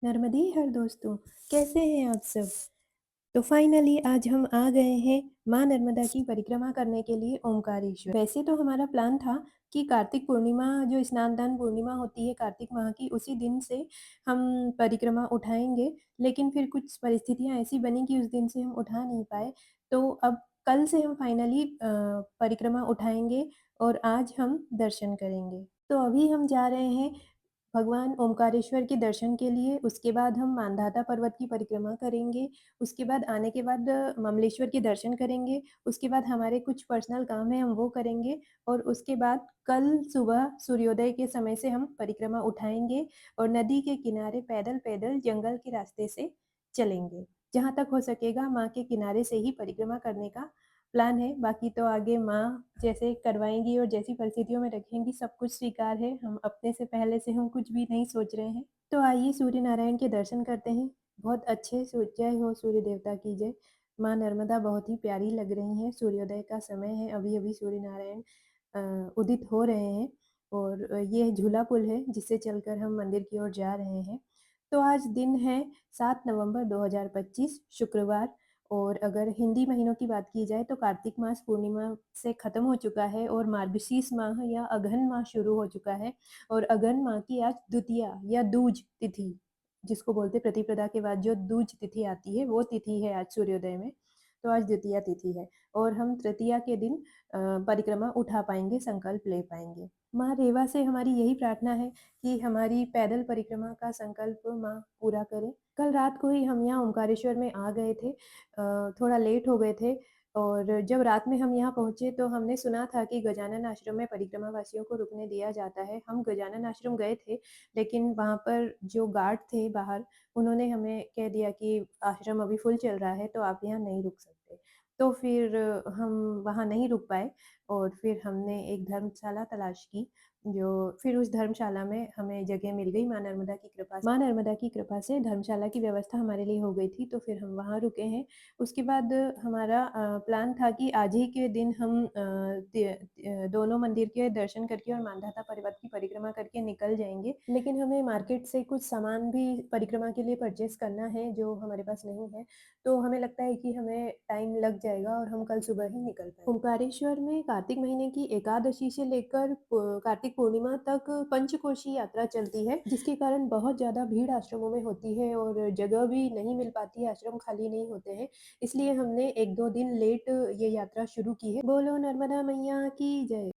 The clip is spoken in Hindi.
नर्मदे हर दोस्तों, कैसे हैं आप सब? तो फाइनली आज हम आ गए हैं माँ नर्मदा की परिक्रमा करने के लिए ओंकारेश्वर। वैसे तो हमारा प्लान था कि कार्तिक पूर्णिमा जो स्नान दान पूर्णिमा होती है कार्तिक माह की उसी दिन से हम परिक्रमा उठाएँगे, लेकिन फिर कुछ परिस्थितियाँ ऐसी बनी कि उस दिन से हम उठा नहीं पाए। तो अब कल से हम फाइनली परिक्रमा उठाएँगे और आज हम दर्शन करेंगे। तो अभी हम जा रहे हैं भगवान ओमकारेश्वर के दर्शन के लिए, उसके बाद हम मांधाता पर्वत की परिक्रमा करेंगे, उसके बाद आने के बाद ममलेश्वर के दर्शन करेंगे, उसके बाद हमारे कुछ पर्सनल काम हैं हम वो करेंगे और उसके बाद कल सुबह सूर्योदय के समय से हम परिक्रमा उठाएँगे और नदी के किनारे पैदल-पैदल जंगल के रास्ते से चलेंगे। जहाँ तक हो सकेगा माँ के किनारे से ही परिक्रमा करने का प्लान है, बाकी तो आगे माँ जैसे करवाएँगी और जैसी परिस्थितियों में रखेंगी सब कुछ स्वीकार है, हम अपने से पहले से हम कुछ भी नहीं सोच रहे हैं। तो आइए सूर्य नारायण के दर्शन करते हैं, बहुत अच्छे जय हो सूर्य देवता की जय। माँ नर्मदा बहुत ही प्यारी लग रही हैं, सूर्योदय का समय है, अभी-अभी सूर्य नारायण उदित हो रहे हैं और ये झूला पुल है जिससे चलकर हम मंदिर की ओर जा रहे हैं। तो आज दिन है 7 नवंबर 2025 शुक्रवार और अगर हिंदी महीनों की बात की जाए तो कार्तिक मास पूर्णिमा से खत्म हो चुका है और मार्गशीर्ष माह या अघन माह शुरू हो चुका है और अघन माह की आज द्वितीया या दूज तिथि जिसको बोलते हैं प्रतिपदा के बाद जो दूज तिथि आती है वो तिथि है आज सूर्योदय में। तो आज द्वितीया तिथि है और हम तृतीया के दिन परिक्रमा उठा पाएंगे, संकल्प ले पाएंगे। माँ रेवा से हमारी यही प्रार्थना है कि हमारी पैदल परिक्रमा का संकल्प माँ पूरा करें। कल रात को ही हम यहाँ ओंकारेश्वर में आ गए थे, थोड़ा लेट हो गए थे और जब रात में हम यहाँ पहुँचे तो हमने सुना था कि गजानन आश्रम में परिक्रमा वासियों को रुकने दिया जाता है। हम गजानन आश्रम गए थे, लेकिन वहाँ पर जो गार्ड थे बाहर, उन्होंने हमें कह दिया कि आश्रम अभी फुल चल रहा है, तो आप यहाँ नहीं रुक सकते। तो फिर हम वहाँ नहीं रुक पाए और फिर हमने एक धर्मशाला तलाश की, जो फिर उस धर्मशाला में हमें जगह मिल गई माँ नर्मदा की कृपा से धर्मशाला की व्यवस्था हमारे लिए हो गई थी, तो फिर हम वहाँ रुके हैं। उसके बाद हमारा प्लान था कि आज ही के दिन हम दोनों मंदिर के दर्शन करके और मांधाता पर्वत की परिक्रमा करके निकल जाएँगे। लेकिन हमें मार्केट से कुछ सामान भी परिक्रमा के लिए परचेज़ करना है, जो हमारे पास नहीं है। तो हमें लगता है कि हमें टाइम लग जाएगा और हम कल सुबह ही निकल पाएँगे। ओंकारेश्वर में कार्तिक महीने की एकादशी से लेकर कार्तिक पूर्णिमा तक पंचकोशी यात्रा चलती है, जिसके कारण बहुत ज़्यादा भीड़ आश्रमों में होती है और जगह भी नहीं मिल पाती है, आश्रम खाली नहीं होते हैं। इसलिए हमने 1-2 दिन लेट ये यात्रा शुरू की है। बोलो नर्मदा मैया की जय।